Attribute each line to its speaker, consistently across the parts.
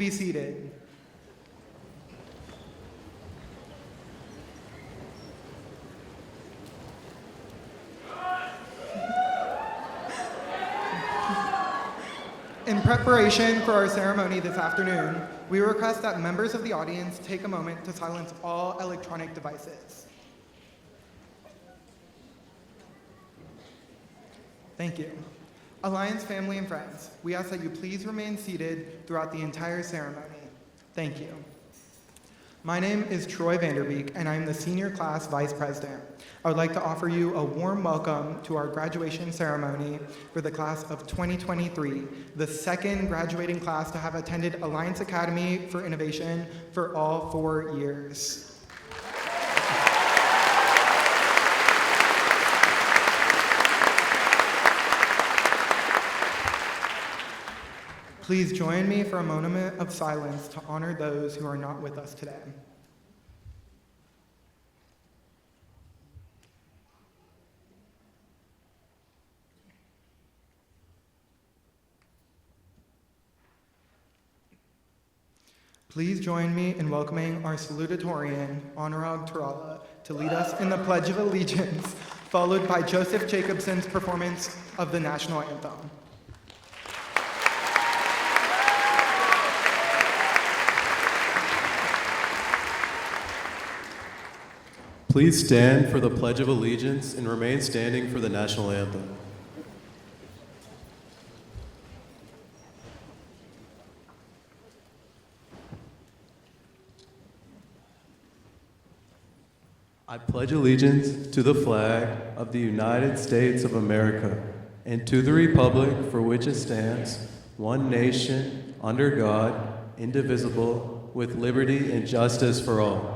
Speaker 1: be seated. In preparation for our ceremony this afternoon, we request that members of the audience take a moment to silence all electronic devices. Thank you. Alliance family and friends, we ask that you please remain seated throughout the entire ceremony. Thank you. My name is Troy Vanderbeek, and I'm the Senior Class Vice President. I would like to offer you a warm welcome to our graduation ceremony for the class of 2023, the second graduating class to have attended Alliance Academy for Innovation for all 4 years. Please join me for a moment of silence to honor those who are not with us today. Please join me in welcoming our salutatorian, Anurag Tarala, to lead us in the Pledge of Allegiance, followed by Joseph Jacobson's performance of the National Anthem.
Speaker 2: Please stand for the Pledge of Allegiance and remain standing for the National Anthem. I pledge allegiance to the flag of the United States of America and to the republic for which it stands, one nation, under God, indivisible, with liberty and justice for all.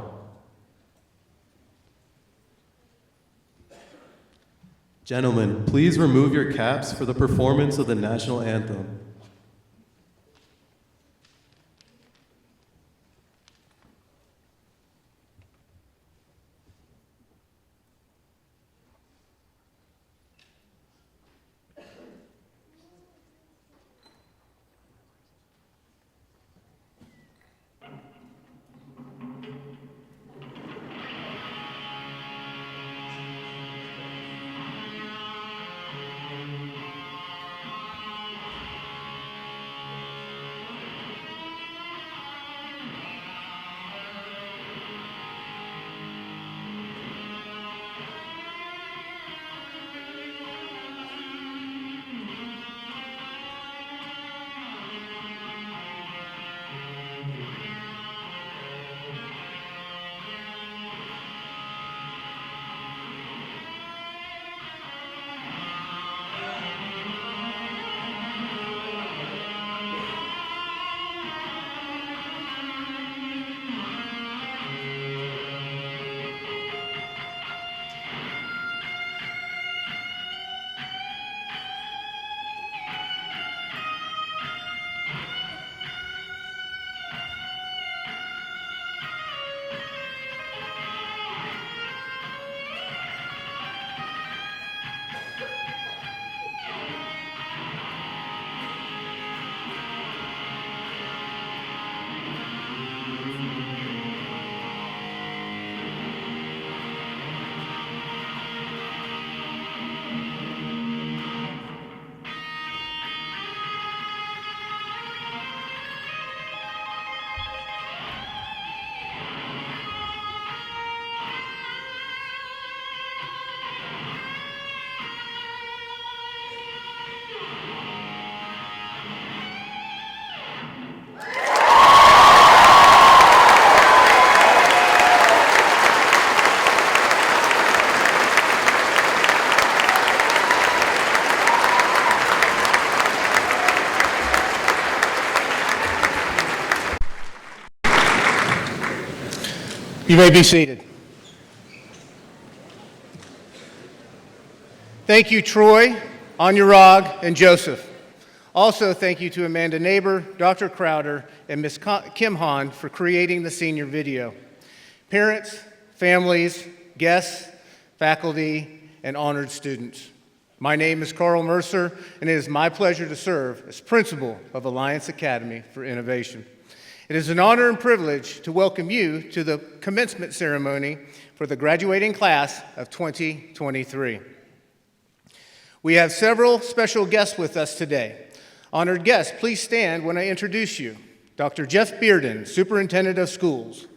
Speaker 2: Gentlemen, please remove your caps for the performance of the National Anthem.
Speaker 3: You may be seated. Thank you, Troy, Anurag, and Joseph. Also, thank you to Amanda Neighbor, Dr. Crowder, and Ms. Kim Han for creating the senior video. Parents, families, guests, faculty, and honored students. My name is Carl Mercer, and it is my pleasure to serve as principal of Alliance Academy for Innovation. It is an honor and privilege to welcome you to the commencement ceremony for the graduating class of 2023. We have several special guests with us today. Honored guests, please stand when I introduce you. Dr. Jeff Bearden, Superintendent of Schools.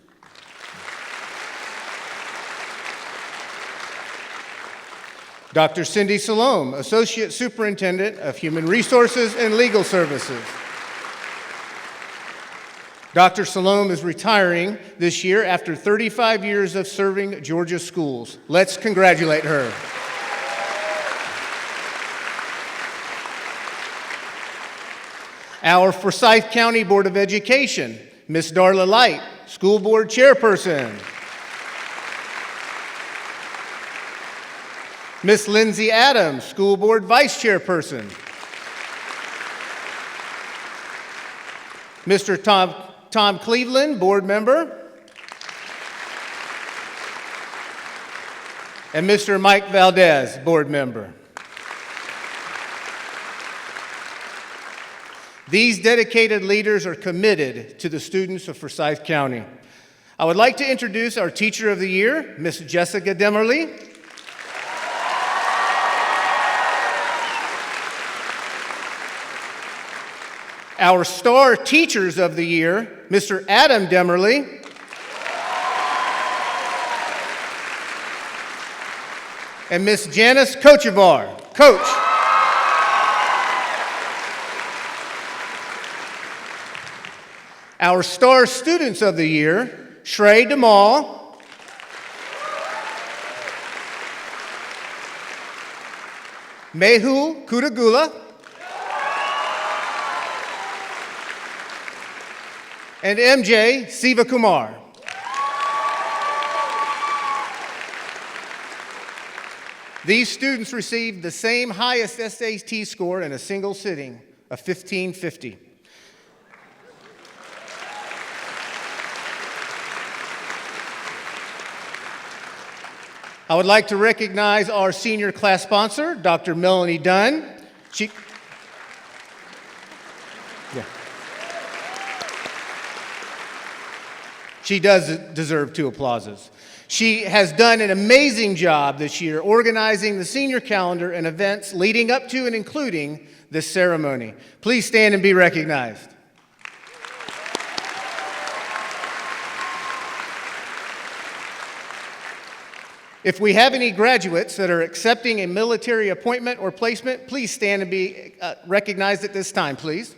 Speaker 3: Dr. Cindy Salome, Associate Superintendent of Human Resources and Legal Services. Dr. Salome is retiring this year after 35 years of serving Georgia schools. Let's congratulate her. Our Forsyth County Board of Education, Ms. Darla Light, School Board Chairperson. Ms. Lindsay Adams, School Board Vice Chairperson. Mr. Tom Cleveland, Board Member. And Mr. Mike Valdez, Board Member. These dedicated leaders are committed to the students of Forsyth County. I would like to introduce our Teacher of the Year, Ms. Jessica Demerly. Our Star Teachers of the Year, Mr. Adam Demerly. And Ms. Janice Kochevar, Coach. Our Star Students of the Year, Shrey DeMaul. Mehul Kudagula. And MJ Sivakumar. These students received the same highest SAT score in a single sitting of 1550. I would like to recognize our senior class sponsor, Dr. Melanie Dunn. She does deserve 2 applauses. She has done an amazing job this year organizing the senior calendar and events leading up to and including this ceremony. Please stand and be recognized. If we have any graduates that are accepting a military appointment or placement, please stand and be recognized at this time, please.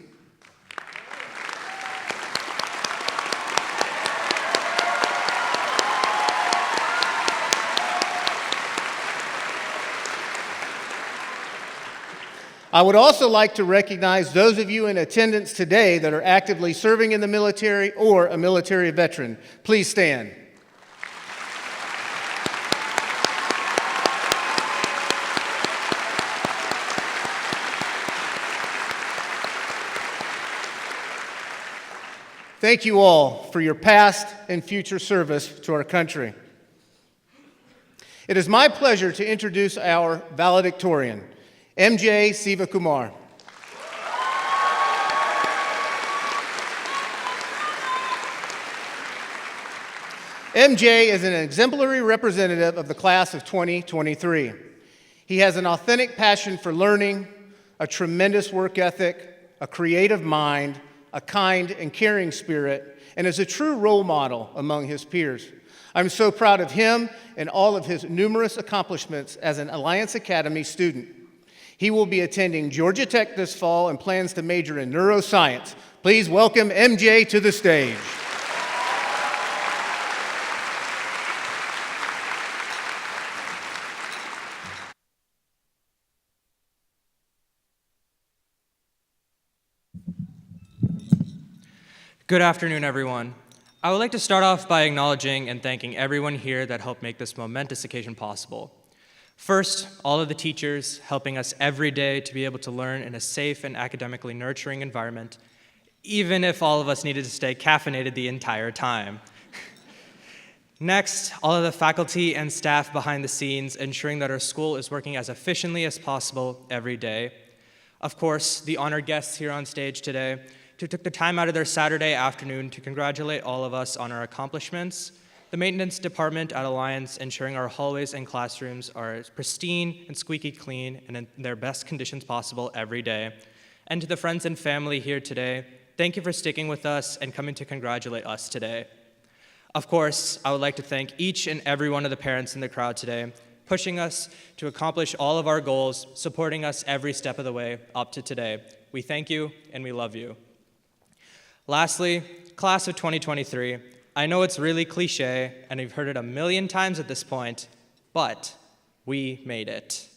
Speaker 3: I would also like to recognize those of you in attendance today that are actively serving in the military or a military veteran. Please stand. Thank you all for your past and future service to our country. It is my pleasure to introduce our valedictorian, MJ Sivakumar. MJ is an exemplary representative of the class of 2023. He has an authentic passion for learning, a tremendous work ethic, a creative mind, a kind and caring spirit, and is a true role model among his peers. I'm so proud of him and all of his numerous accomplishments as an Alliance Academy student. He will be attending Georgia Tech this fall and plans to major in neuroscience. Please welcome MJ to the stage.
Speaker 4: Good afternoon, everyone. I would like to start off by acknowledging and thanking everyone here that helped make this momentous occasion possible. First, all of the teachers helping us every day to be able to learn in a safe and academically nurturing environment, even if all of us needed to stay caffeinated the entire time. Next, all of the faculty and staff behind the scenes ensuring that our school is working as efficiently as possible every day. Of course, the honored guests here on stage today, who took the time out of their Saturday afternoon to congratulate all of us on our accomplishments, the maintenance department at Alliance ensuring our hallways and classrooms are pristine and squeaky clean and in their best conditions possible every day, and to the friends and family here today, thank you for sticking with us and coming to congratulate us today. Of course, I would like to thank each and every one of the parents in the crowd today, pushing us to accomplish all of our goals, supporting us every step of the way up to today. We thank you and we love you. Lastly, class of 2023, I know it's really cliche and you've heard it a million times at this point, but we made it.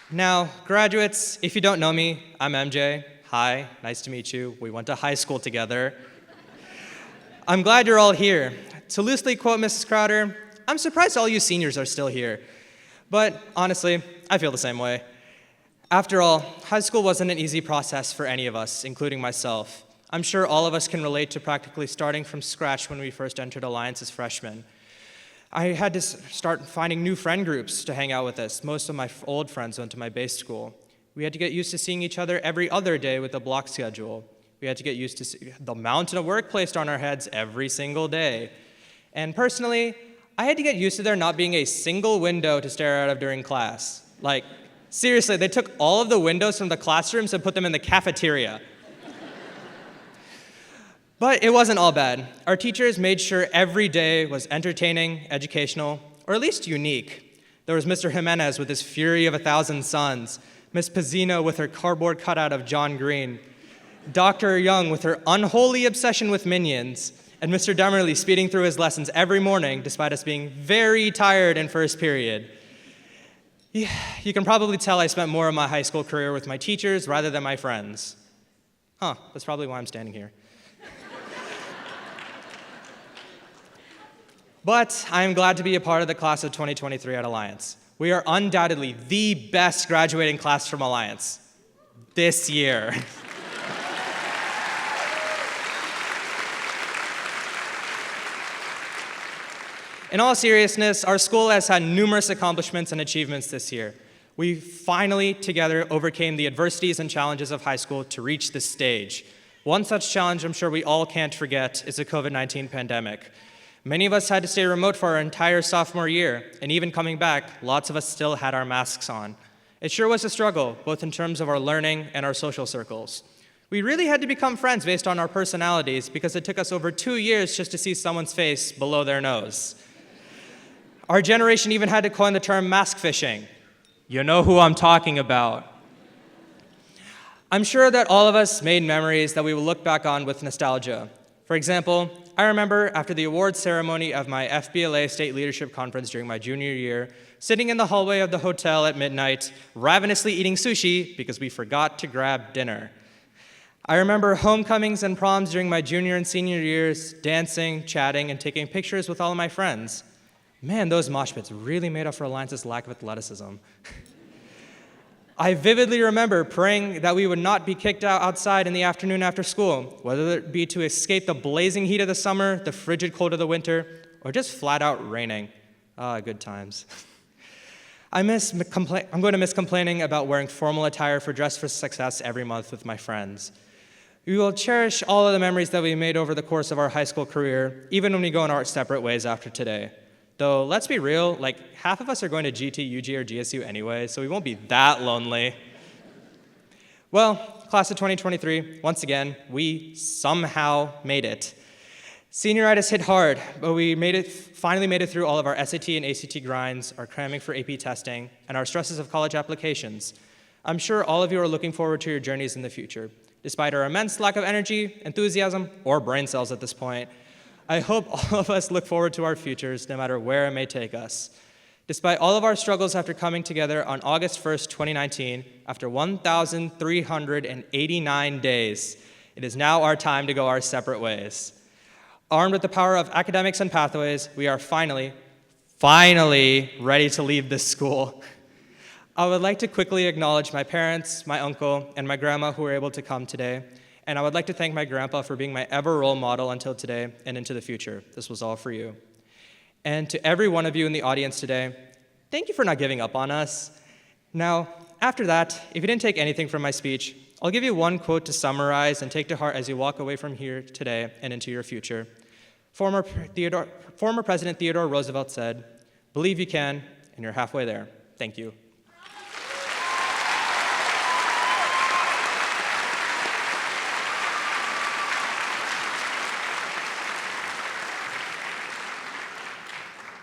Speaker 4: Now, graduates, if you don't know me, I'm MJ. Hi, nice to meet you. We went to high school together. I'm glad you're all here. To loosely quote Mrs. Crowder, I'm surprised all you seniors are still here. But honestly, I feel the same way. After all, high school wasn't an easy process for any of us, including myself. I'm sure all of us can relate to practically starting from scratch when we first entered Alliance as freshmen. I had to start finding new friend groups to hang out with us. Most of my old friends went to my base school. We had to get used to seeing each other every other day with a block schedule. We had to get used to the mountain of work placed on our heads every single day. And personally, I had to get used to there not being a single window to stare out of during class. Like, seriously, they took all of the windows from the classrooms and put them in the cafeteria. But it wasn't all bad. Our teachers made sure every day was entertaining, educational, or at least unique. There was Mr. Jimenez with his Fury of 1,000 Suns, Miss Pizzino with her cardboard cutout of John Green, Dr. Young with her unholy obsession with Minions, and Mr. Demerly speeding through his lessons every morning despite us being very tired in first period. You can probably tell I spent more of my high school career with my teachers rather than my friends. That's probably why I'm standing here. But I am glad to be a part of the class of 2023 at Alliance. We are undoubtedly the best graduating class from Alliance this year. In all seriousness, our school has had numerous accomplishments and achievements this year. We finally, together, overcame the adversities and challenges of high school to reach this stage. One such challenge I'm sure we all can't forget is the COVID-19 pandemic. Many of us had to stay remote for our entire sophomore year, and even coming back, lots of us still had our masks on. It sure was a struggle, both in terms of our learning and our social circles. We really had to become friends based on our personalities because it took us over 2 years just to see someone's face below their nose. Our generation even had to coin the term mask fishing. You know who I'm talking about. I'm sure that all of us made memories that we will look back on with nostalgia. For example, I remember after the awards ceremony of my FBLA State Leadership Conference during my junior year, sitting in the hallway of the hotel at midnight, ravenously eating sushi because we forgot to grab dinner. I remember homecomings and proms during my junior and senior years, dancing, chatting, and taking pictures with all of my friends. Man, those mosh pits really made up for Alliance's lack of athleticism. I vividly remember praying that we would not be kicked out outside in the afternoon after school, whether it be to escape the blazing heat of the summer, the frigid cold of the winter, or just flat out raining. Good times. I'm going to miss complaining about wearing formal attire for Dress for Success every month with my friends. We will cherish all of the memories that we made over the course of our high school career, even when we go in our separate ways after today. Though, let's be real, half of us are going to GT, UG, or GSU anyway, so we won't be that lonely. Well, class of 2023, once again, we somehow made it. Senioritis hit hard, but we finally made it through all of our SAT and ACT grinds, our cramming for AP testing, and our stresses of college applications. I'm sure all of you are looking forward to your journeys in the future. Despite our immense lack of energy, enthusiasm, or brain cells at this point, I hope all of us look forward to our futures, no matter where it may take us. Despite all of our struggles after coming together on August 1st, 2019, after 1,389 days, it is now our time to go our separate ways. Armed with the power of academics and pathways, we are finally ready to leave this school. I would like to quickly acknowledge my parents, my uncle, and my grandma who were able to come today. And I would like to thank my grandpa for being my ever role model until today and into the future. This was all for you. And to every one of you in the audience today, thank you for not giving up on us. Now, after that, if you didn't take anything from my speech, I'll give you one quote to summarize and take to heart as you walk away from here today and into your future. Former President Theodore Roosevelt said, "Believe you can, and you're halfway there." Thank you.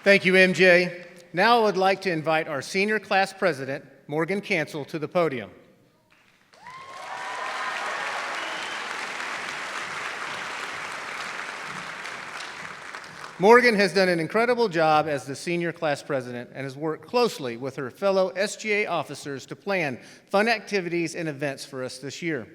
Speaker 3: Thank you, MJ. Now I would like to invite our senior class president, Morgan Cancel, to the podium. Morgan has done an incredible job as the senior class president and has worked closely with her fellow SGA officers to plan fun activities and events for us this year.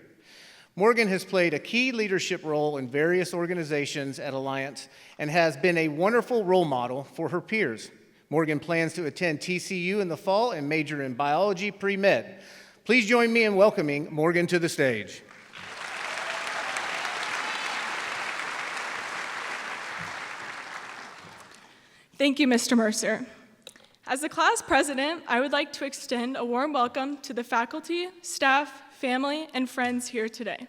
Speaker 3: Morgan has played a key leadership role in various organizations at Alliance and has been a wonderful role model for her peers. Morgan plans to attend TCU in the fall and major in biology pre-med. Please join me in welcoming Morgan to the stage.
Speaker 5: Thank you, Mr. Mercer. As the class president, I would like to extend a warm welcome to the faculty, staff, family, and friends here today.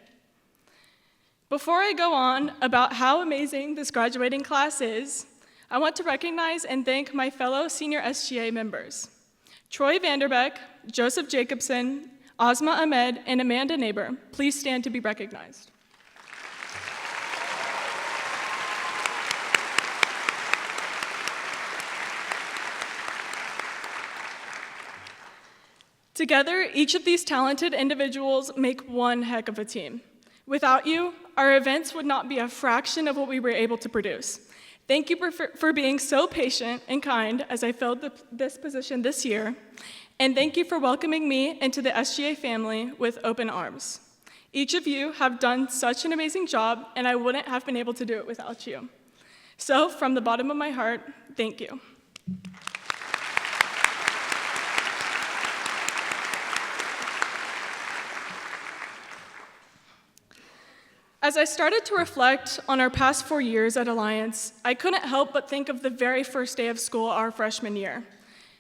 Speaker 5: Before I go on about how amazing this graduating class is, I want to recognize and thank my fellow senior SGA members. Troy Vanderbeck, Joseph Jacobson, Ozma Ahmed, and Amanda Neighbor, please stand to be recognized. Together, each of these talented individuals make one heck of a team. Without you, our events would not be a fraction of what we were able to produce. Thank you for being so patient and kind as I filled this position this year, and thank you for welcoming me into the SGA family with open arms. Each of you have done such an amazing job, and I wouldn't have been able to do it without you. So, from the bottom of my heart, thank you. As I started to reflect on our past 4 years at Alliance, I couldn't help but think of the very first day of school our freshman year.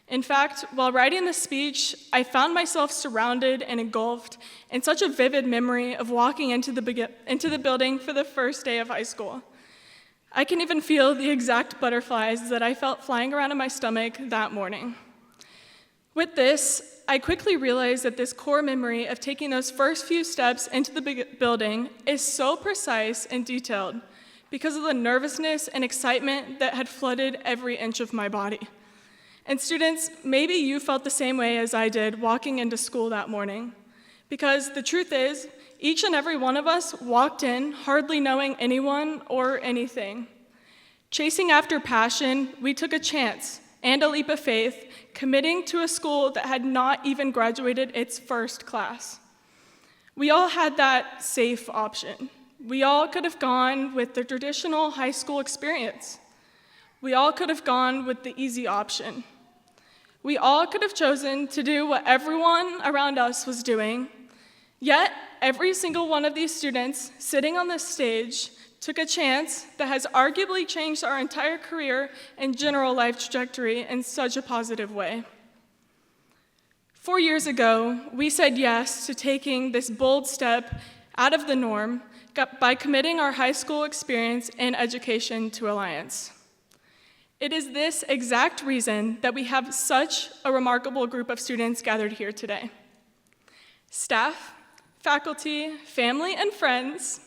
Speaker 5: In fact, while writing the speech, I found myself surrounded and engulfed in such a vivid memory of walking into the building for the first day of high school. I can even feel the exact butterflies that I felt flying around in my stomach that morning. With this, I quickly realized that this core memory of taking those first few steps into the building is so precise and detailed because of the nervousness and excitement that had flooded every inch of my body. And students, maybe you felt the same way as I did walking into school that morning. Because the truth is, each and every one of us walked in hardly knowing anyone or anything. Chasing after passion, we took a chance and a leap of faith, committing to a school that had not even graduated its first class. We all had that safe option. We all could have gone with the traditional high school experience. We all could have gone with the easy option. We all could have chosen to do what everyone around us was doing, yet every single one of these students sitting on this stage took a chance that has arguably changed our entire career and general life trajectory in such a positive way. 4 years ago, we said yes to taking this bold step out of the norm by committing our high school experience and education to Alliance. It is this exact reason that we have such a remarkable group of students gathered here today. Staff, faculty, family, and friends,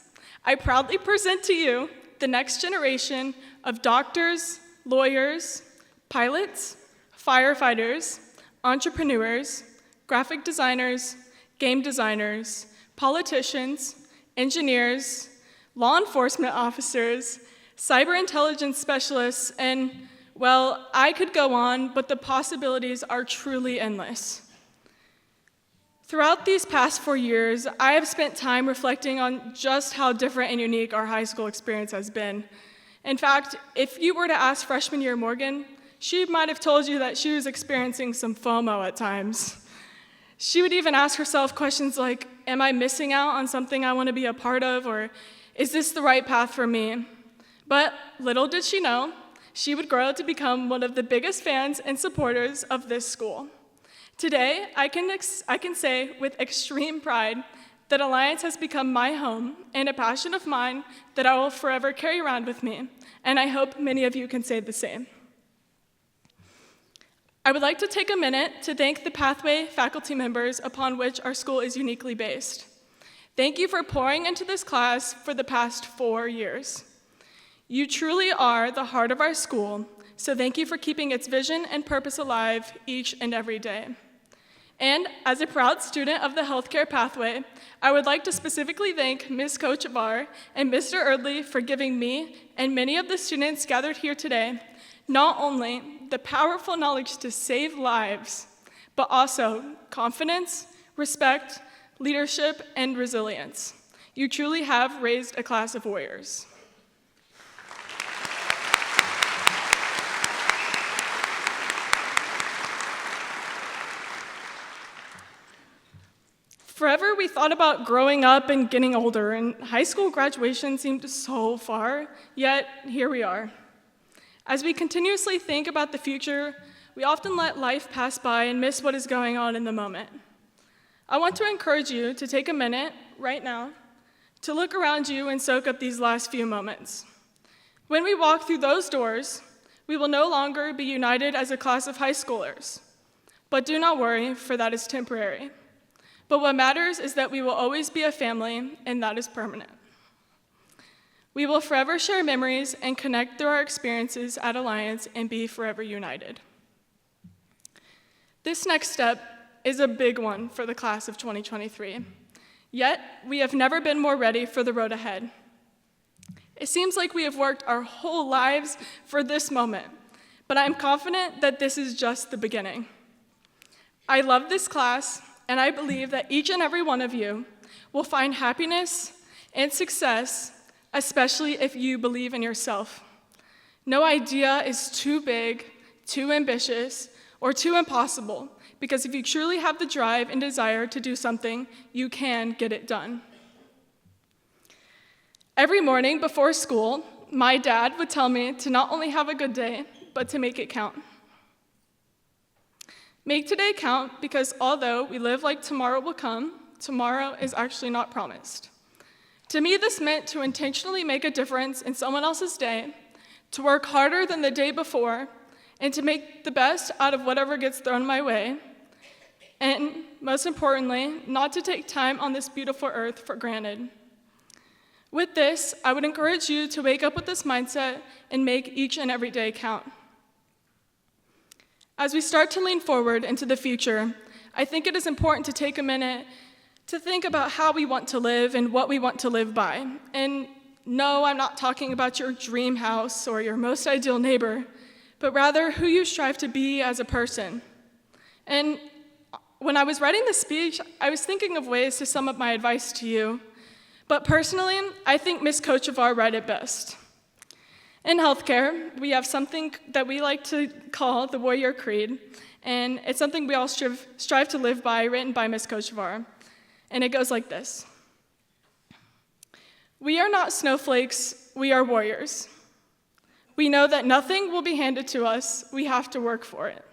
Speaker 5: I proudly present to you the next generation of doctors, lawyers, pilots, firefighters, entrepreneurs, graphic designers, game designers, politicians, engineers, law enforcement officers, cyber intelligence specialists, and, well, I could go on, but the possibilities are truly endless. Throughout these past 4 years, I have spent time reflecting on just how different and unique our high school experience has been. In fact, if you were to ask freshman year Morgan, she might have told you that she was experiencing some FOMO at times. She would even ask herself questions like, am I missing out on something I want to be a part of, or is this the right path for me? But little did she know she would grow to become one of the biggest fans and supporters of this school. Today, I can say with extreme pride that Alliance has become my home and a passion of mine that I will forever carry around with me, and I hope many of you can say the same. I would like to take a minute to thank the Pathway faculty members upon which our school is uniquely based. Thank you for pouring into this class for the past 4 years. You truly are the heart of our school, so thank you for keeping its vision and purpose alive each and every day. And as a proud student of the healthcare pathway, I would like to specifically thank Ms. Kochevar and Mr. Erdley for giving me and many of the students gathered here today not only the powerful knowledge to save lives, but also confidence, respect, leadership, and resilience. You truly have raised a class of warriors. Forever, we thought about growing up and getting older, and high school graduation seemed so far, yet here we are. As we continuously think about the future, we often let life pass by and miss what is going on in the moment. I want to encourage you to take a minute right now to look around you and soak up these last few moments. When we walk through those doors, we will no longer be united as a class of high schoolers. But do not worry, for that is temporary. But what matters is that we will always be a family, and that is permanent. We will forever share memories and connect through our experiences at Alliance and be forever united. This next step is a big one for the class of 2023. Yet, we have never been more ready for the road ahead. It seems like we have worked our whole lives for this moment, but I am confident that this is just the beginning. I love this class, and I believe that each and every one of you will find happiness and success, especially if you believe in yourself. No idea is too big, too ambitious, or too impossible, because if you truly have the drive and desire to do something, you can get it done. Every morning before school, my dad would tell me to not only have a good day, but to make it count. Make today count, because although we live like tomorrow will come, tomorrow is actually not promised. To me, this meant to intentionally make a difference in someone else's day, to work harder than the day before, and to make the best out of whatever gets thrown my way, and most importantly, not to take time on this beautiful earth for granted. With this, I would encourage you to wake up with this mindset and make each and every day count. As we start to lean forward into the future, I think it is important to take a minute to think about how we want to live and what we want to live by. And no, I'm not talking about your dream house or your most ideal neighbor, but rather who you strive to be as a person. And when I was writing this speech, I was thinking of ways to sum up my advice to you. But personally, I think Ms. Kochevar wrote it best. In healthcare, we have something that we like to call the Warrior Creed, and it's something we all strive to live by, written by Ms. Kochevar. And it goes like this. We are not snowflakes, we are warriors. We know that nothing will be handed to us, we have to work for it.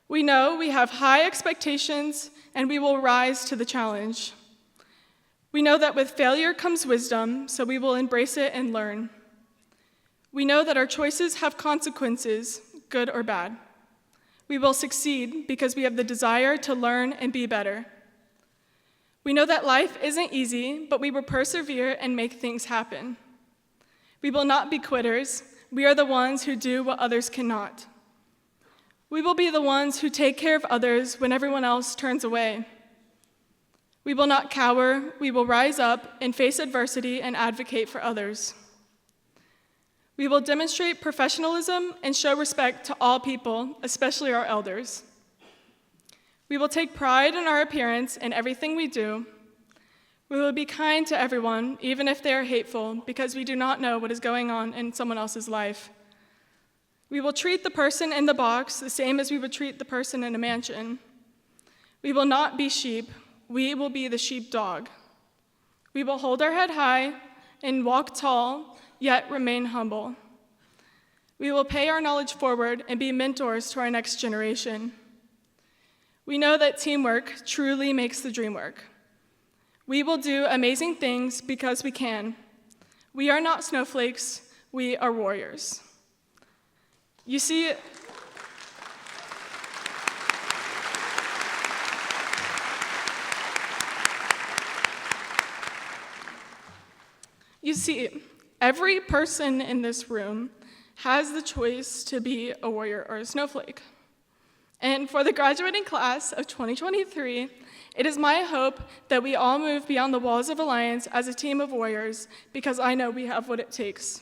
Speaker 5: We know we have high expectations, and we will rise to the challenge. We know that with failure comes wisdom, so we will embrace it and learn. We know that our choices have consequences, good or bad. We will succeed because we have the desire to learn and be better. We know that life isn't easy, but we will persevere and make things happen. We will not be quitters. We are the ones who do what others cannot. We will be the ones who take care of others when everyone else turns away. We will not cower. We will rise up and face adversity and advocate for others. We will demonstrate professionalism and show respect to all people, especially our elders. We will take pride in our appearance and everything we do. We will be kind to everyone, even if they are hateful, because we do not know what is going on in someone else's life. We will treat the person in the box the same as we would treat the person in a mansion. We will not be sheep. We will be the sheepdog. We will hold our head high and walk tall, yet remain humble. We will pay our knowledge forward and be mentors to our next generation. We know that teamwork truly makes the dream work. We will do amazing things because we can. We are not snowflakes, we are warriors. You see, every person in this room has the choice to be a warrior or a snowflake. And for the graduating class of 2023, it is my hope that we all move beyond the walls of Alliance as a team of warriors, because I know we have what it takes.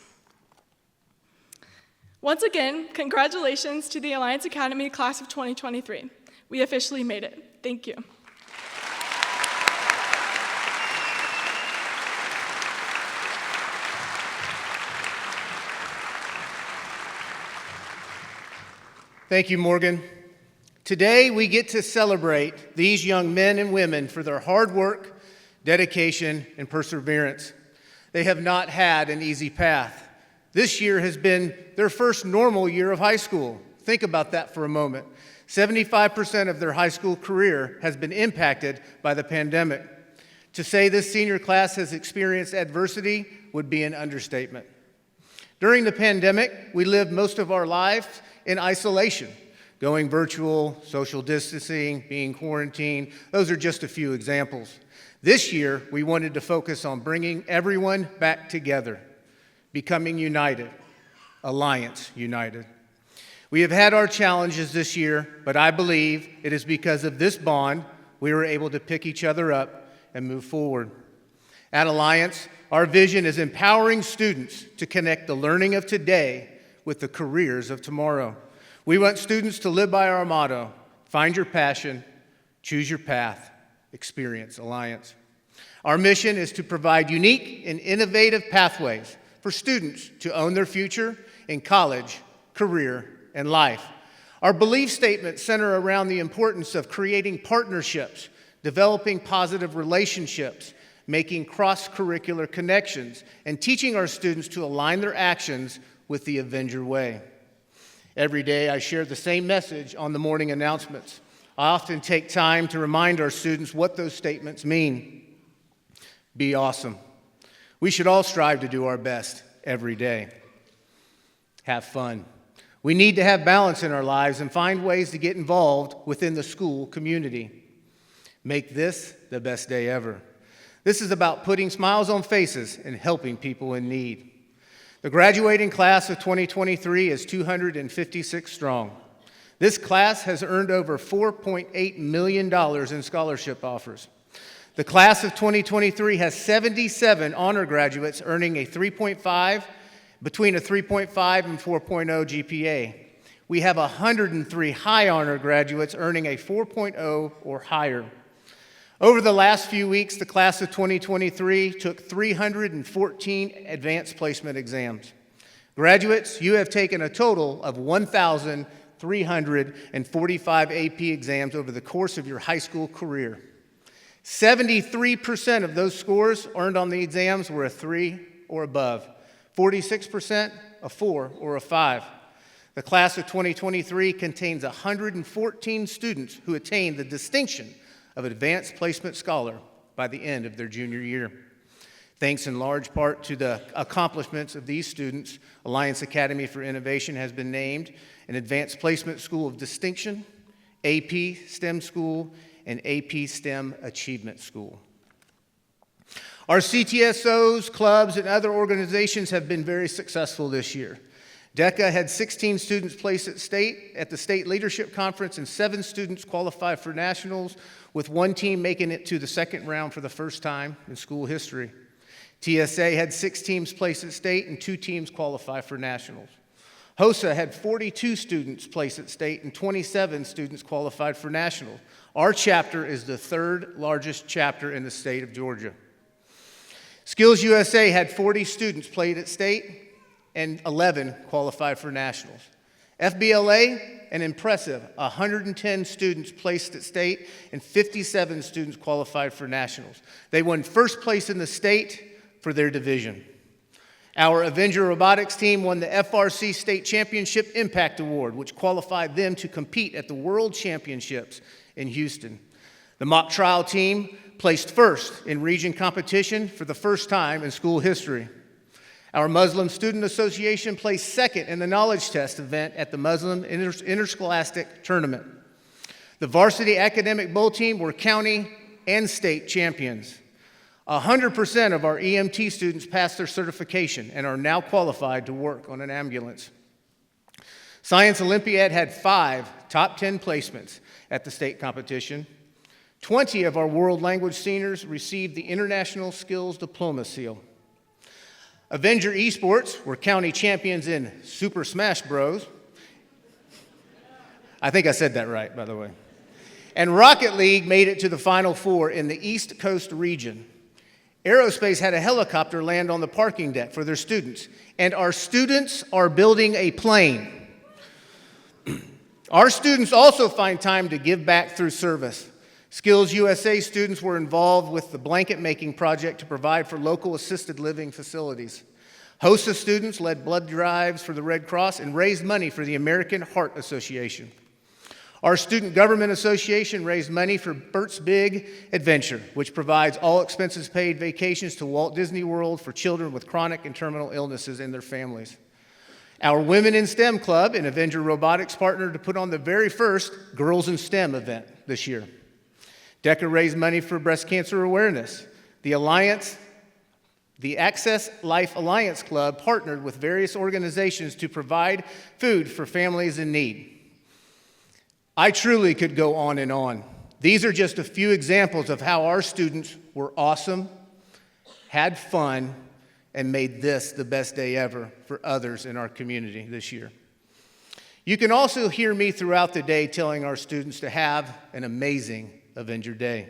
Speaker 5: Once again, congratulations to the Alliance Academy class of 2023. We officially made it. Thank you.
Speaker 3: Thank you, Morgan. Today, we get to celebrate these young men and women for their hard work, dedication, and perseverance. They have not had an easy path. This year has been their first normal year of high school. Think about that for a moment. 75% of their high school career has been impacted by the pandemic. To say this senior class has experienced adversity would be an understatement. During the pandemic, we lived most of our lives in isolation, going virtual, social distancing, being quarantined. Those are just a few examples. This year, we wanted to focus on bringing everyone back together, becoming united, Alliance United. We have had our challenges this year, but I believe it is because of this bond we were able to pick each other up and move forward. At Alliance, our vision is empowering students to connect the learning of today with the careers of tomorrow. We want students to live by our motto, find your passion, choose your path, experience Alliance. Our mission is to provide unique and innovative pathways for students to own their future in college, career, and life. Our belief statements center around the importance of creating partnerships, developing positive relationships, making cross-curricular connections, and teaching our students to align their actions with the Avenger way. Every day I share the same message on the morning announcements. I often take time to remind our students what those statements mean. Be awesome. We should all strive to do our best every day. Have fun. We need to have balance in our lives and find ways to get involved within the school community. Make this the best day ever. This is about putting smiles on faces and helping people in need. The graduating class of 2023 is 256 strong. This class has earned over $4.8 million in scholarship offers. The class of 2023 has 77 honor graduates earning between a 3.5 and 4.0 GPA. We have 103 high honor graduates earning a 4.0 or higher. Over the last few weeks, the class of 2023 took 314 advanced placement exams. Graduates, you have taken a total of 1,345 AP exams over the course of your high school career. 73% of those scores earned on the exams were a 3 or above, 46% a 4 or a 5. The class of 2023 contains 114 students who attained the distinction of Advanced Placement Scholar by the end of their junior year. Thanks in large part to the accomplishments of these students, Alliance Academy for Innovation has been named an Advanced Placement School of Distinction, AP STEM School, and AP STEM Achievement School. Our CTSOs, clubs, and other organizations have been very successful this year. DECA had 16 students placed at the State Leadership Conference, and 7 students qualified for nationals, with 1 team making it to the second round for the first time in school history. TSA had 6 teams placed at state, and 2 teams qualified for nationals. HOSA had 42 students placed at state, and 27 students qualified for nationals. Our chapter is the 3rd largest chapter in the state of Georgia. Skills USA had 40 students played at state, and 11 qualified for nationals. FBLA, an impressive 110 students placed at state, and 57 students qualified for nationals. They won first place in the state for their division. Our Avenger Robotics team won the FRC State Championship Impact Award, which qualified them to compete at the World Championships in Houston. The mock trial team placed first in region competition for the first time in school history. Our Muslim Student Association placed second in the knowledge test event at the Muslim Interscholastic Tournament. The varsity academic bowl team were county and state champions. 100% of our EMT students passed their certification and are now qualified to work on an ambulance. Science Olympiad had 5 top 10 placements at the state competition. 20 of our world language seniors received the International Skills Diploma seal. Avenger Esports were county champions in Super Smash Bros. I think I said that right, by the way. And Rocket League made it to the Final Four in the East Coast region. Aerospace had a helicopter land on the parking deck for their students, and our students are building a plane. Our students also find time to give back through service. Skills USA students were involved with the blanket making project to provide for local assisted living facilities. HOSA students led blood drives for the Red Cross and raised money for the American Heart Association. Our Student Government Association raised money for Bert's Big Adventure, which provides all expenses paid vacations to Walt Disney World for children with chronic and terminal illnesses and their families. Our Women in STEM Club and Avenger Robotics partnered to put on the very first Girls in STEM event this year. DECA raised money for breast cancer awareness. The Access Life Alliance Club partnered with various organizations to provide food for families in need. I truly could go on and on. These are just a few examples of how our students were awesome, had fun, and made this the best day ever for others in our community this year. You can also hear me throughout the day telling our students to have an amazing Avenger Day.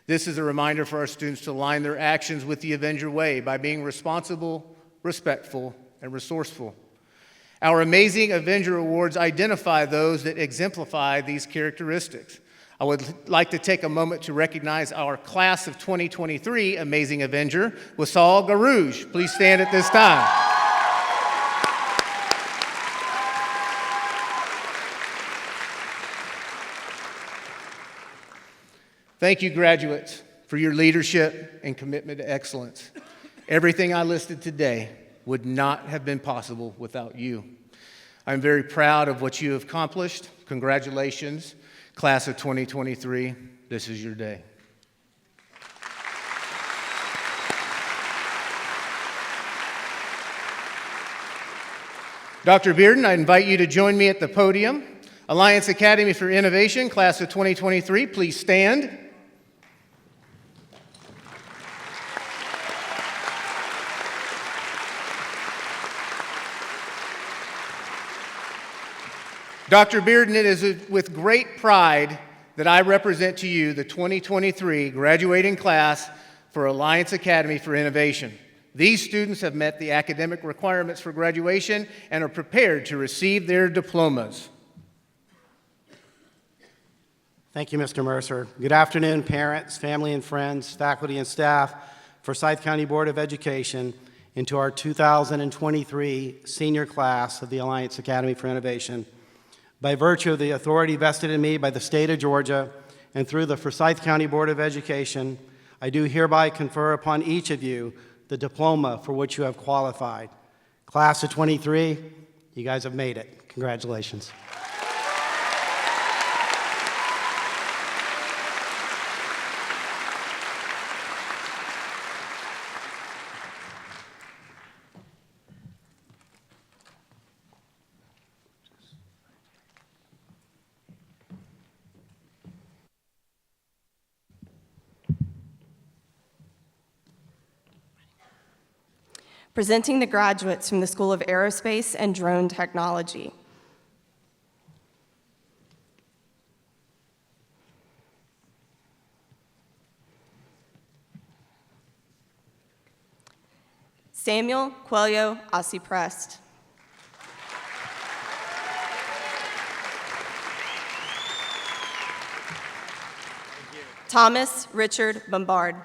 Speaker 3: This is a reminder for our students to align their actions with the Avenger way by being responsible, respectful, and resourceful. Our amazing Avenger Awards identify those that exemplify these characteristics. I would like to take a moment to recognize our class of 2023 Amazing Avenger, Wasal Garouge. Please stand at this time. Thank you, graduates, for your leadership and commitment to excellence. Everything I listed today would not have been possible without you. I'm very proud of what you have accomplished. Congratulations, class of 2023. This is your day. Dr. Bearden, I invite you to join me at the podium. Alliance Academy for Innovation, class of 2023, please stand. Dr. Bearden, it is with great pride that I represent to you the 2023 graduating class for Alliance Academy for Innovation. These students have met the academic requirements for graduation and are prepared to receive their diplomas.
Speaker 6: Thank you, Mr. Mercer. Good afternoon, parents, family and friends, faculty and staff, Forsyth County Board of Education, and to our 2023 senior class of the Alliance Academy for Innovation. By virtue of the authority vested in me by the state of Georgia and through the Forsyth County Board of Education, I do hereby confer upon each of you the diploma for which you have qualified. Class of 23, you guys have made it. Congratulations.
Speaker 7: Presenting the graduates from the School of Aerospace and Drone Technology. Samuel Coelho Asiprest. Thomas Richard Bombard.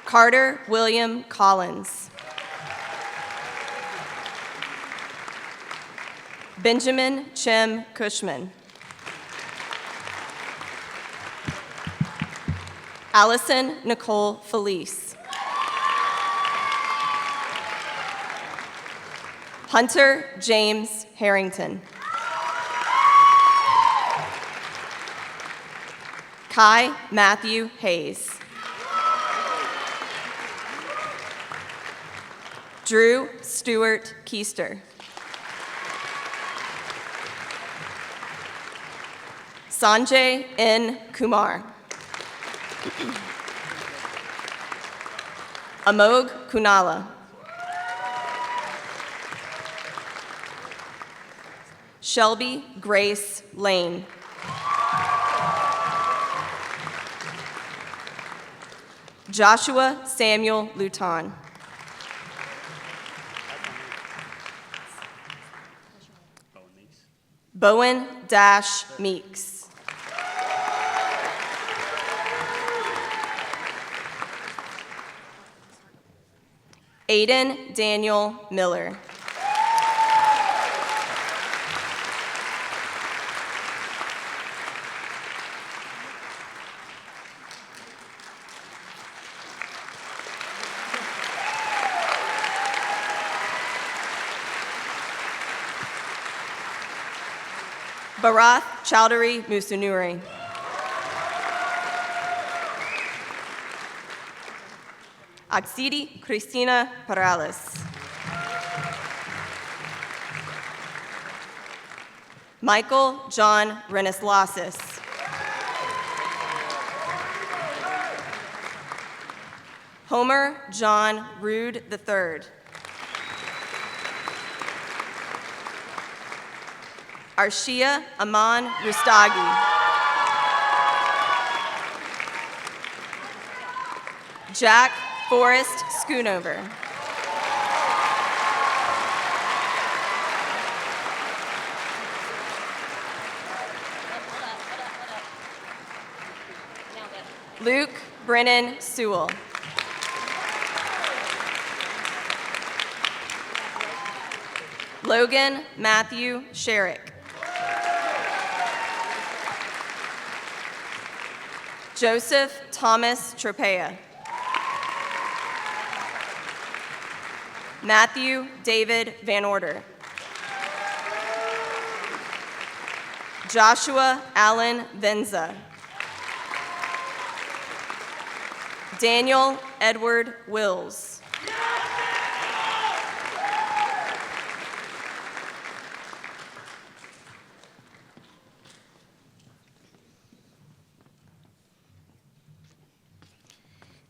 Speaker 7: Carter William Collins. Benjamin Chim Cushman. Allison Nicole Felice. Hunter James Harrington. Kai Matthew Hayes. Drew Stewart Keister. Sanjay N. Kumar. Amog Kunala. Shelby Grace Lane. Joshua Samuel Luton. Bowen Dash Meeks. Aiden Daniel Miller. Barath Chowdhury Musunuri. Aksidi Cristina Perales. Michael John Renislasis. Homer John Rood III. Arshia Aman Rustagi. Jack Forrest Schoonover. Luke Brennan Sewell. Logan Matthew Sherrick. Joseph Thomas Tropea. Matthew David Van Order. Joshua Allen Venza. Daniel Edward Wills.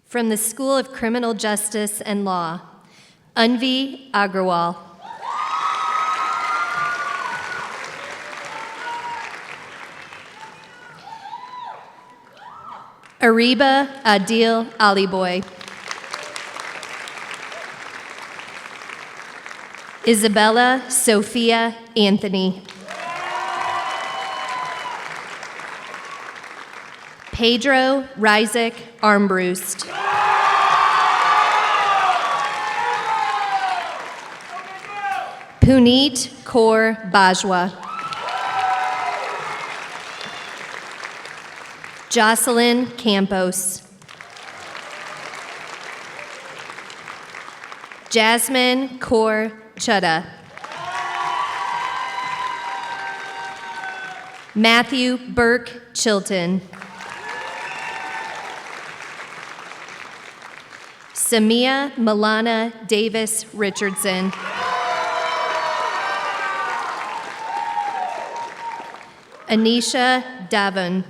Speaker 8: From the School of Criminal Justice and Law, Anvi Agrawal. Ariba Adil Aliboy. Isabella Sophia Anthony. Pedro Ryzik Armbrust. Puneet Kaur Bajwa. Jocelyn Campos. Jasmine Kaur Chudda. Matthew Burke Chilton. Samia Milana Davis Richardson. Anisha Davon.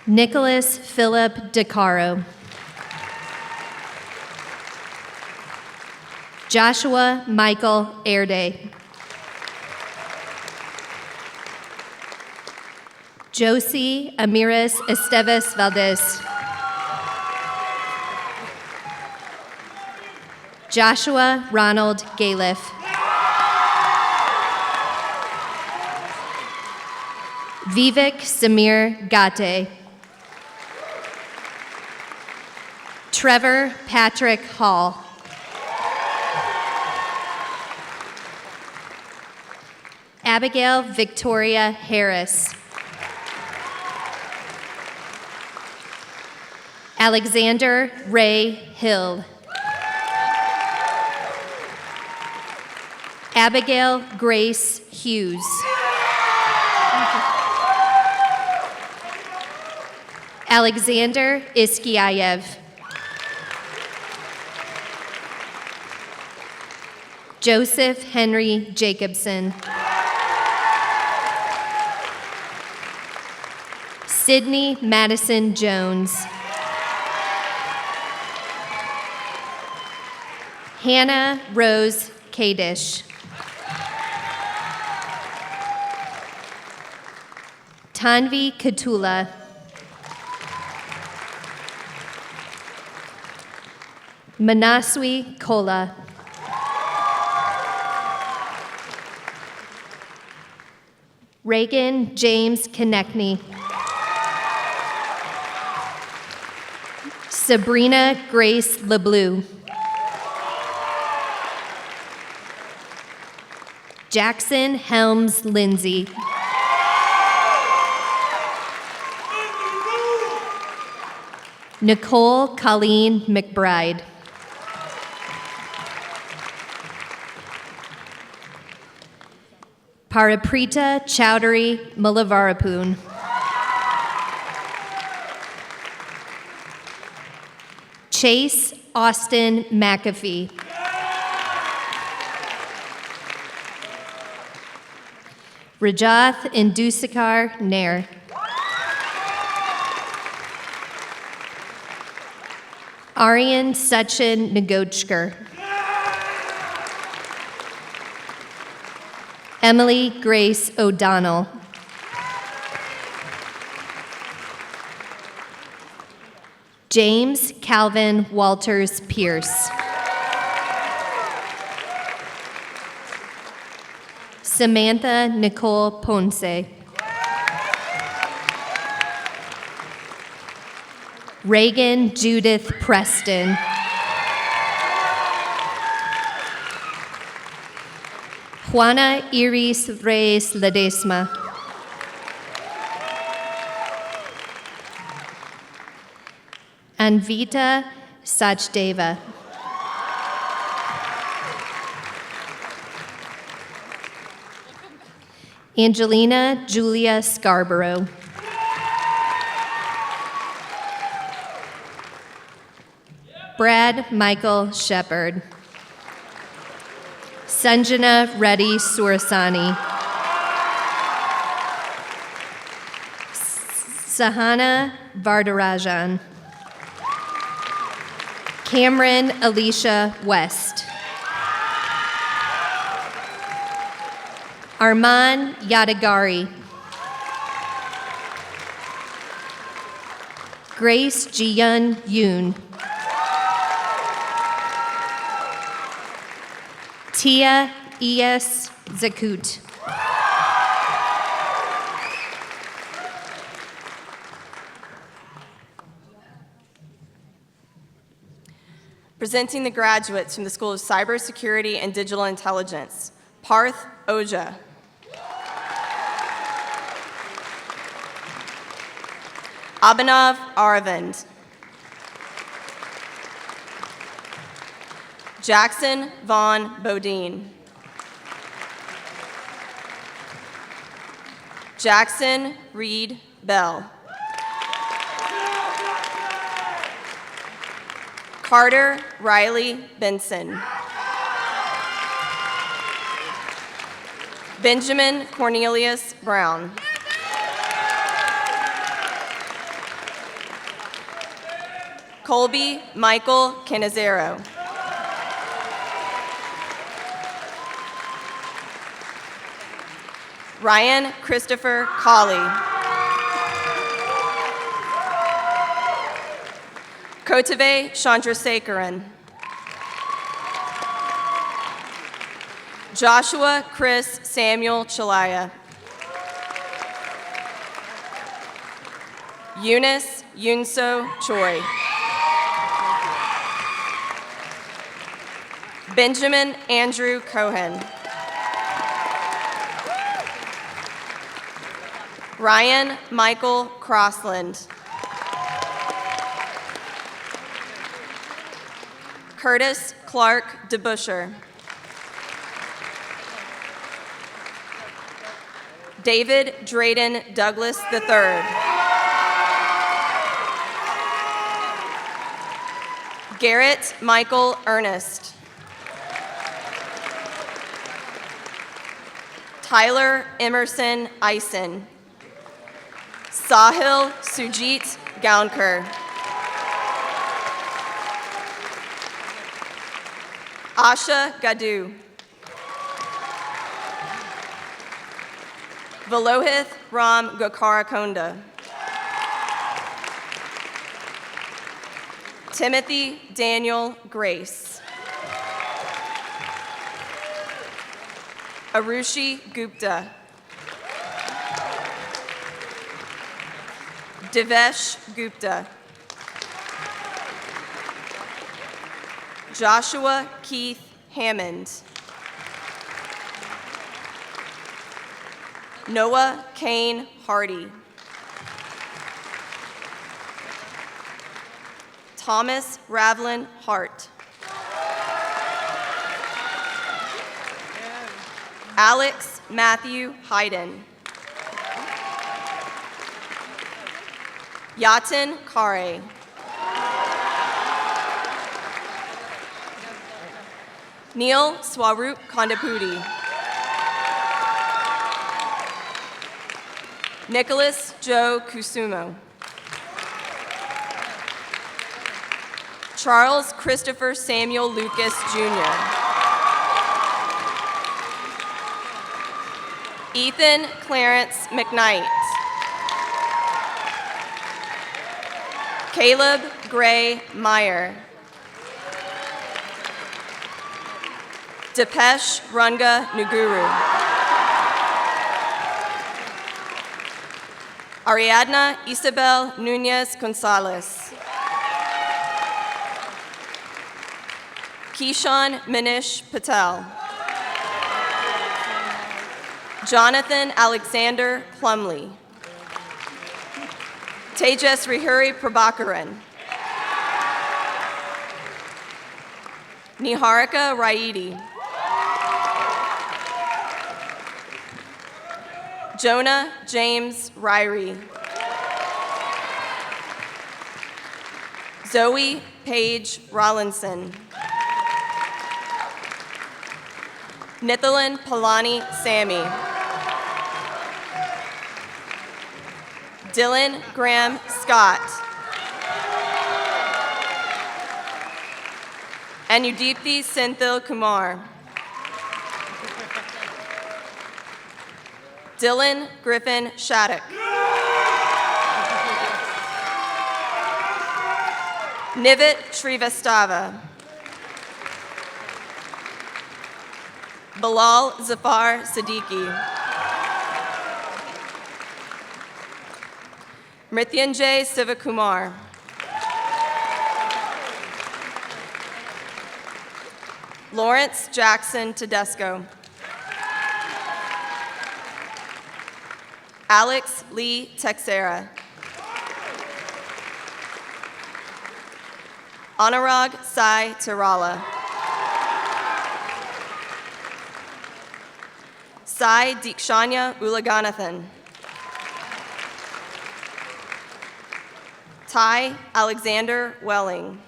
Speaker 8: Nicholas Philip DeCaro. Joshua Michael Airday. Josie Amiris Esteves Valdez. Joshua Ronald Galiff. Vivek Samir Gate. Trevor Patrick Hall. Abigail Victoria Harris. Alexander Ray Hill. Abigail Grace Hughes. Alexander Iskiayev. Joseph Henry Jacobson. Sydney Madison Jones. Hannah Rose Kadish. Tanvi Katula. Manaswi Kola. Reagan James Konechny. Sabrina Grace LeBlue. Jackson Helms Lindsay. Nicole Colleen McBride. Paraprita Chowdhury Malavarapun. Chase Austin McAfee. Rajath Indusikar Nair. Aryan Sachin Nagochkar. Emily Grace O'Donnell. James Calvin Walters Pierce. Samantha Nicole Ponce. Reagan Judith Preston. Juana Iris Reyes Ledesma. Anvita Sachdeva. Angelina Julia Scarborough. Brad Michael Shepard. Sanjana Reddy Surasani. Sahana Vardarajan. Cameron Alicia West. Arman Yadagari. Grace Jiyun Yoon. Tia E.S. Zakut.
Speaker 7: Presenting the graduates from the School of Cybersecurity and Digital Intelligence, Parth Oja. Abhinav Aravind. Jackson Vaughn Bodine. Jackson Reed Bell. Carter Riley Benson. Benjamin Cornelius Brown. Colby Michael Canizero. Ryan Christopher Colley. Kotave Chandrasekaran. Joshua Chris Samuel Chalaya. Eunice Yunso Choi. Benjamin Andrew Cohen. Ryan Michael Crossland. Curtis Clark DeBuscher. David Drayden Douglas III. Garrett Michael Ernest. Tyler Emerson Eisen. Sahil Sujit Gaunkar. Asha Gadu. Velohith Ram Gokarakonda. Timothy Daniel Grace. Arushi Gupta. Devesh Gupta. Joshua Keith Hammond. Noah Kane Hardy. Thomas Ravlin Hart. Alex Matthew Hayden. Yatin Kare. Neil Swaroop Kondapudi. Nicholas Joe Kusumo. Charles Christopher Samuel Lucas, Jr. Ethan Clarence McKnight. Caleb Gray Meyer. Depesh Runga Nuguru. Ariadna Isabel Nunez Gonzalez. Keyshawn Manish Patel. Jonathan Alexander Plumley. Tejas Rihuri Prabhakaran. Niharika Raidi. Jonah James Ryrie. Zoe Paige Rollinson. Nithalan Palani Sammy. Dylan Graham Scott. And Udipti Senthil Kumar. Dylan Griffin Shattuck. Nivit Shrivastava. Bilal Zafar Siddiqui. Mrityunjay Sivakumar. Lawrence Jackson Tedesco. Alex Lee Texera. Anurag Sai Tirala. Sai Dikshanya Ulaganathan. Ty Alexander Welling.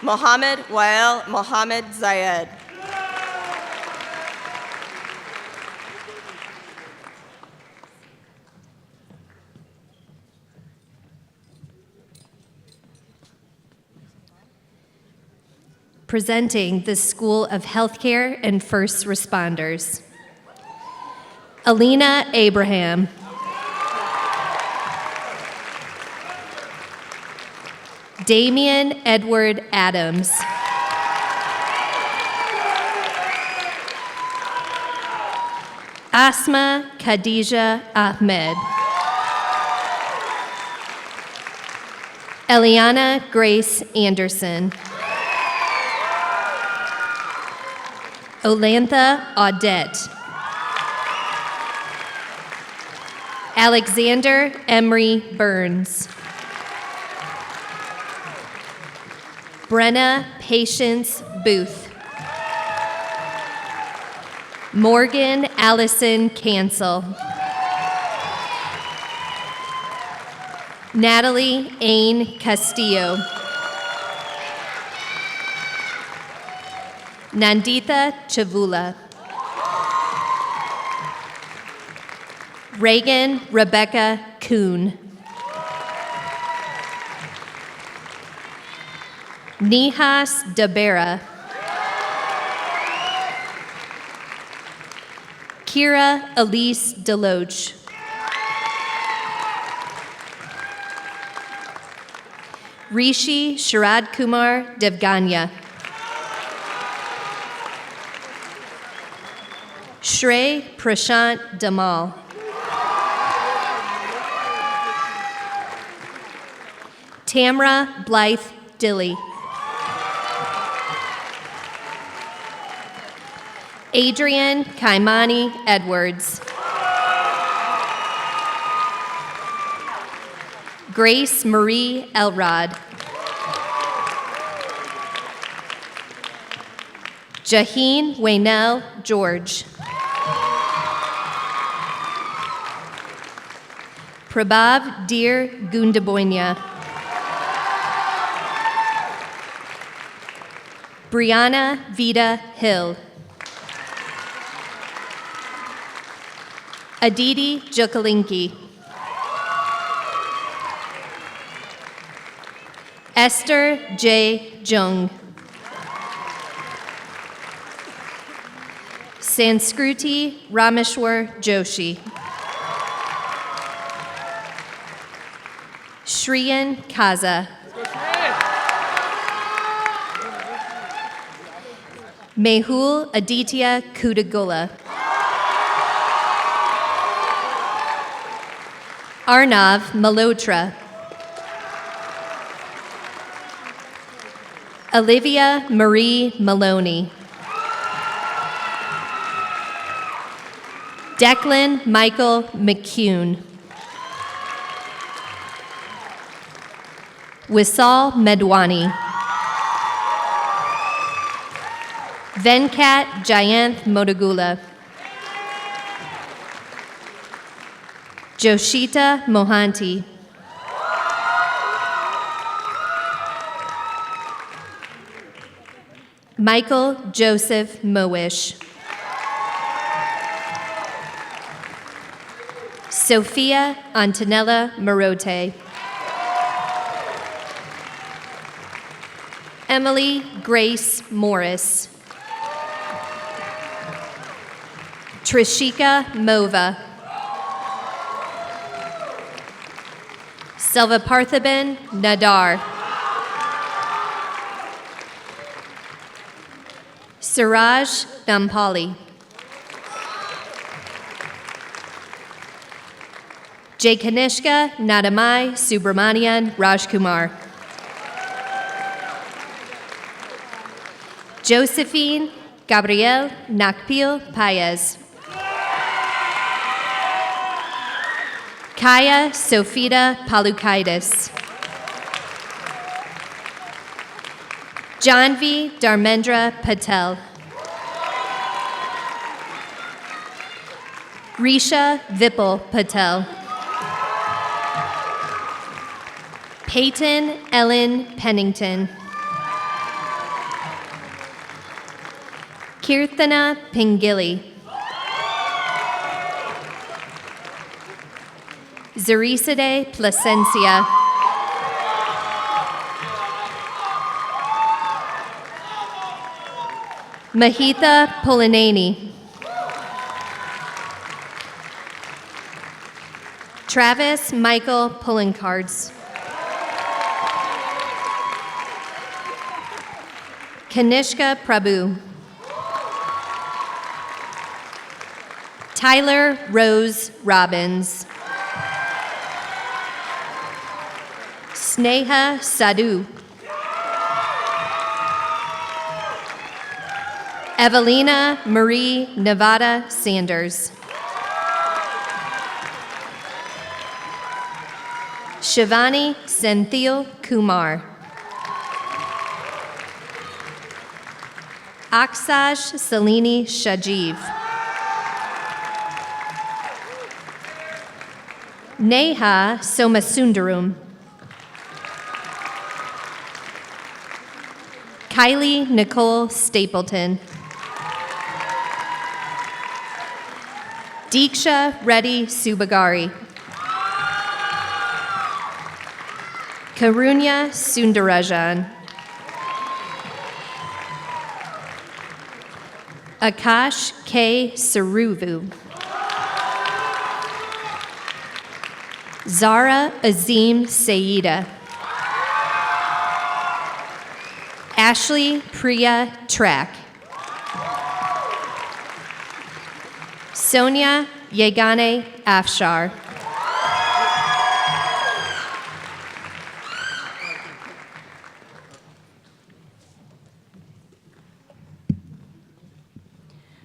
Speaker 7: Mohammed Wael Mohammed Zayed.
Speaker 8: Presenting the School of Healthcare and First Responders. Alina Abraham. Damian Edward Adams. Asma Khadija Ahmed. Eliana Grace Anderson. Olantha Audette. Alexander Emery Burns. Brenna Patience Booth. Morgan Allison Cancel. Natalie Ain Castillo. Nandita Chavula. Reagan Rebecca Kuhn. Nihas Dabera. Kira Elise Deloach. Rishi Sharad Kumar Devganya. Shrey Prashant Damal. Tamra Blythe Dilly. Adrian Kaimani Edwards. Grace Marie Elrod. Jaheen Waynell George. Prabhav Deer Gundaboynia. Brianna Vita Hill. Aditi Jokalinki. Esther J. Jung. Sanskruti Rameshwar Joshi. Shriyan Kaza. Mehul Aditya Kudagola. Arnav Malhotra. Olivia Marie Maloney. Declan Michael McCune. Wisal Medwani. Venkat Jayanth Modagula. Joshita Mohanty. Michael Joseph Mowish. Sophia Antonella Marote. Emily Grace Morris. Trishika Mova. Selvaparthiban Nadar. Suraj Nampali. Jaykanishka Nadamai Subramanian Rajkumar. Josephine Gabrielle Nakpil Paez. Kaya Sofita Palukaitis. Janvi Dharmendra Patel. Risha Vipul Patel. Peyton Ellen Pennington. Kirthana Pingili. Zerisade Placencia. Mahitha Polinani. Travis Michael Pullencards. Kanishka Prabhu. Tyler Rose Robbins. Sneha Sadhu. Evelina Marie Nevada Sanders. Shivani Senthil Kumar. Aksaj Salini Shajiv. Neha Somasundaram. Kylie Nicole Stapleton. Deeksha Reddy Subagari. Karunya Sundarajan. Akash K. Saruvu. Zara Azim Saida. Ashley Priya Track. Sonia Yegane Afshar.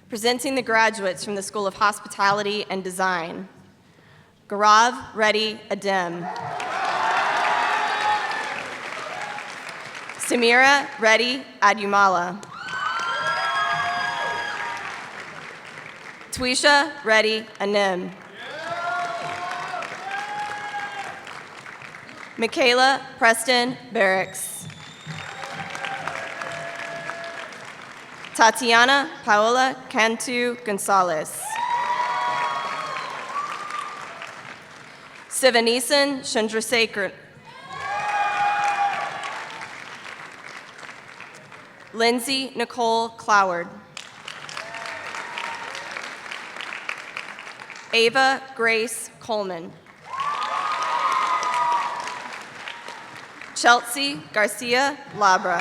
Speaker 7: Presenting the graduates from the School of Hospitality and Design. Gaurav Reddy Adem. Samira Reddy Adumala. Twisha Reddy Anim. Michaela Preston Barracks. Tatiana Paola Cantu Gonzalez. Sivanisan Chandrasekhar. Lindsay Nicole Cloward. Ava Grace Coleman. Chelsea Garcia Labra.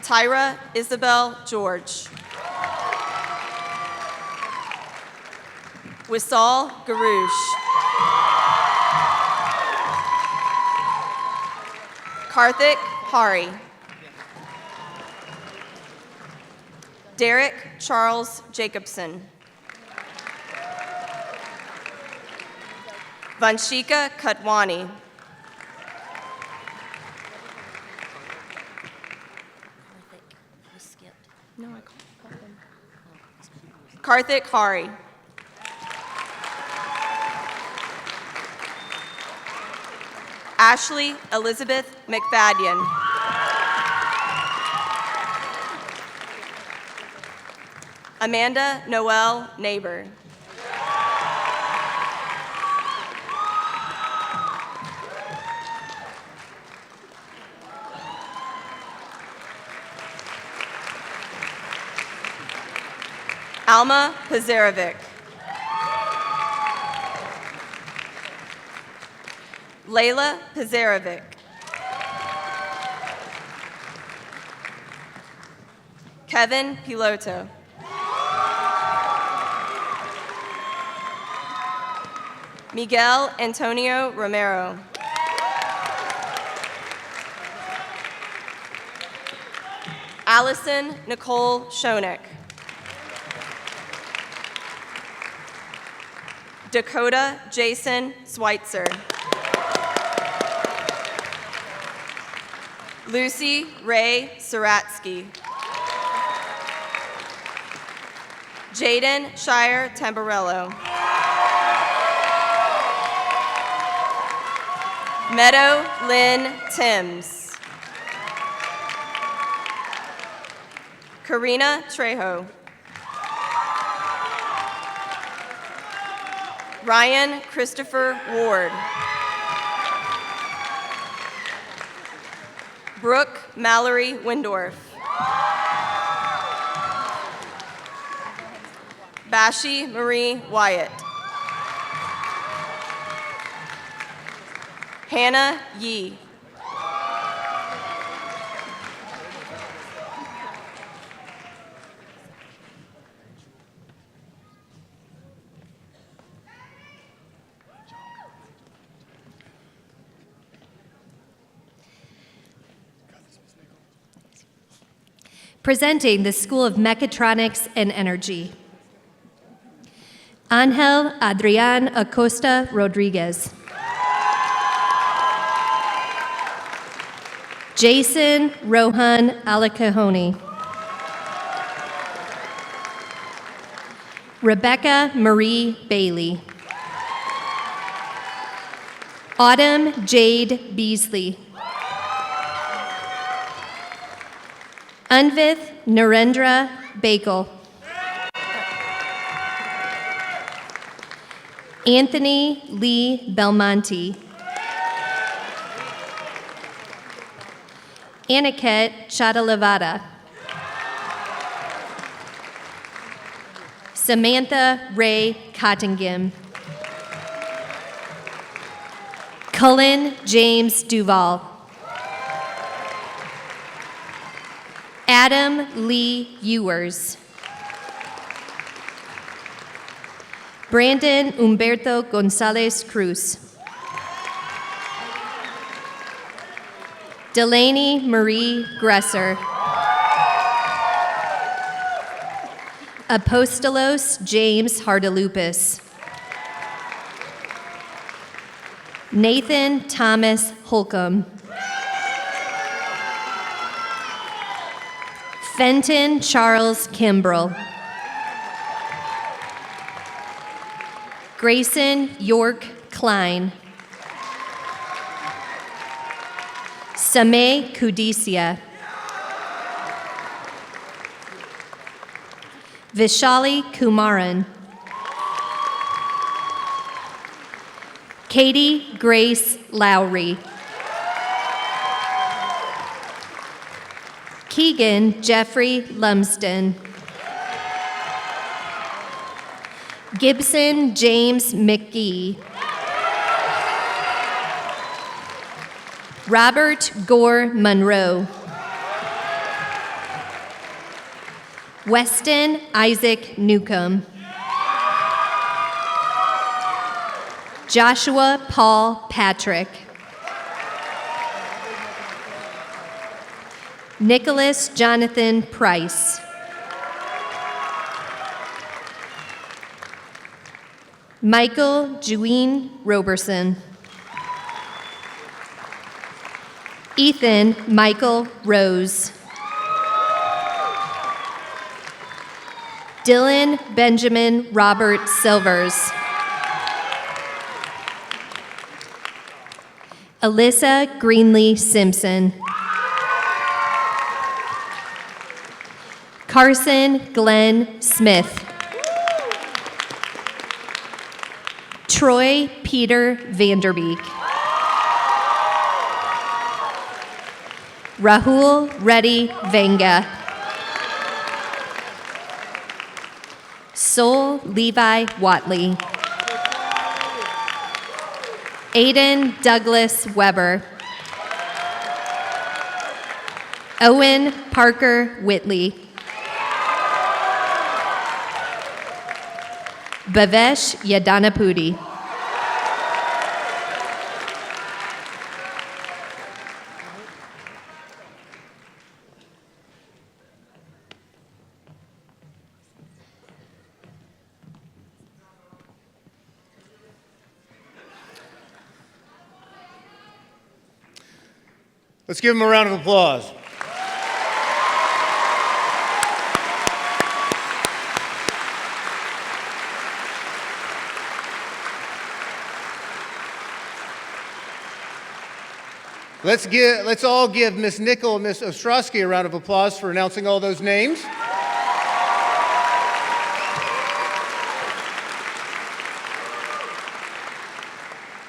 Speaker 7: Tyra Isabel George. Wissal Garouche. Karthik Hari. Derek Charles Jacobson. Vanshika Katwani. No, I called him. Karthik Hari. Ashley Elizabeth McFadden. Amanda Noel Neighbor. Alma Pazarevic. Layla Pazarevic. Kevin Piloto. Miguel Antonio Romero. Allison Nicole Schoeneck. Dakota Jason Schweitzer. Lucy Ray Saratsky. Jaden Shire Tamborello. Meadow Lynn Timms. Karina Trejo. Ryan Christopher Ward. Brooke Mallory Windorf. Bashi Marie Wyatt. Hannah Yee.
Speaker 8: presenting the School of Mechatronics and Energy. Angel Adrian Acosta Rodriguez. Jason Rohan Alacahoni. Rebecca Marie Bailey. Autumn Jade Beasley. Anvith Narendra Bakal. Anthony Lee Belmonte. Aniket Chadalavada. Samantha Ray Cottingham. Cullen James Duval. Adam Lee Ewers. Brandon Humberto Gonzalez Cruz. Delaney Marie Gresser. Apostolos James Hardalupis. Nathan Thomas Holcomb. Fenton Charles Kimbrell. Grayson York Klein. Sameh Kudisia. Vishali Kumaran. Katie Grace Lowry. Keegan Jeffrey Lumsden. Gibson James McGee. Robert Gore Monroe. Weston Isaac Newcomb. Joshua Paul Patrick. Nicholas Jonathan Price. Michael Juene Roberson. Ethan Michael Rose. Dylan Benjamin Robert Silvers. Alyssa Greenlee Simpson. Carson Glenn Smith. Troy Peter Vanderbeek. Rahul Reddy Venga. Sol Levi Watley. Aiden Douglas Weber. Owen Parker Whitley. Bhavesh Yadanapudi.
Speaker 3: Let's give them a round of applause. Let's all give Miss Nickel and Miss Ostrowski a round of applause for announcing all those names.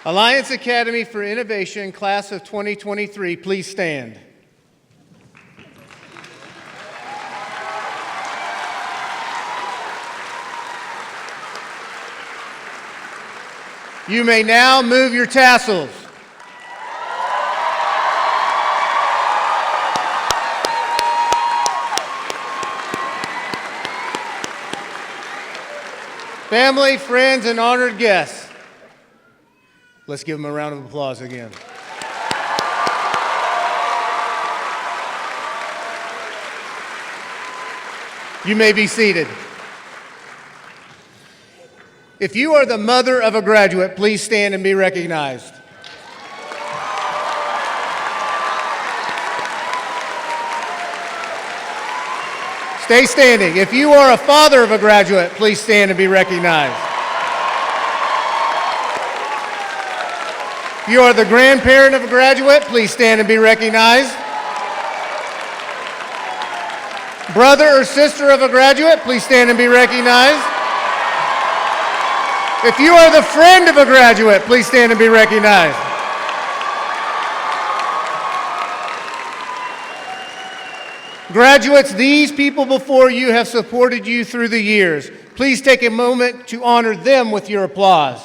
Speaker 3: Alliance Academy for Innovation, Class of 2023, please stand. You may now move your tassels. Family, friends, and honored guests, let's give them a round of applause again. You may be seated. If you are the mother of a graduate, please stand and be recognized. Stay standing. If you are a father of a graduate, please stand and be recognized. If you are the grandparent of a graduate, please stand and be recognized. Brother or sister of a graduate, please stand and be recognized. If you are the friend of a graduate, please stand and be recognized. Graduates, these people before you have supported you through the years. Please take a moment to honor them with your applause.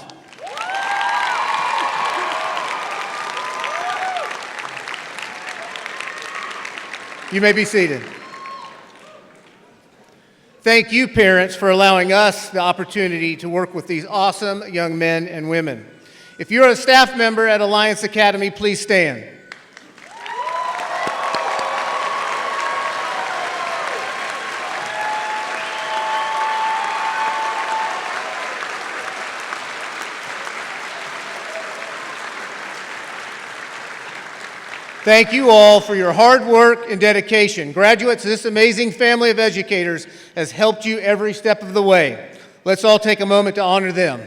Speaker 3: You may be seated. Thank you, parents, for allowing us the opportunity to work with these awesome young men and women. If you're a staff member at Alliance Academy, please stand. Thank you all for your hard work and dedication. Graduates, this amazing family of educators has helped you every step of the way. Let's all take a moment to honor them.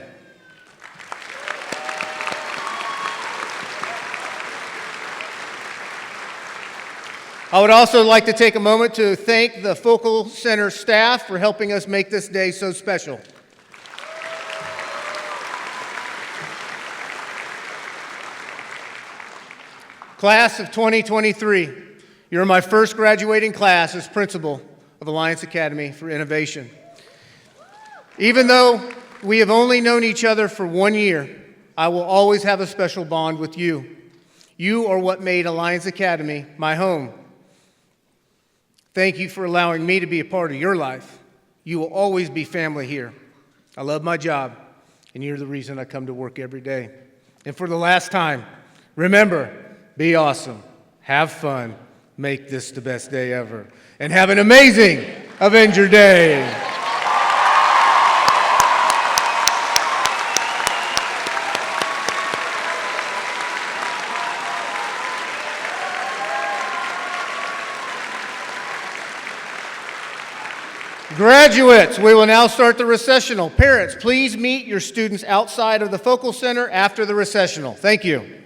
Speaker 3: I would also like to take a moment to thank the Focal Center staff for helping us make this day so special. Class of 2023, you're my first graduating class as principal of Alliance Academy for Innovation. Even though we have only known each other for 1 year, I will always have a special bond with you. You are what made Alliance Academy my home. Thank you for allowing me to be a part of your life. You will always be family here. I love my job, and you're the reason I come to work every day. And for the last time, remember, be awesome, have fun, make this the best day ever, and have an amazing Avenger Day. Graduates, we will now start the recessional. Parents, please meet your students outside of the Focal Center after the recessional. Thank you.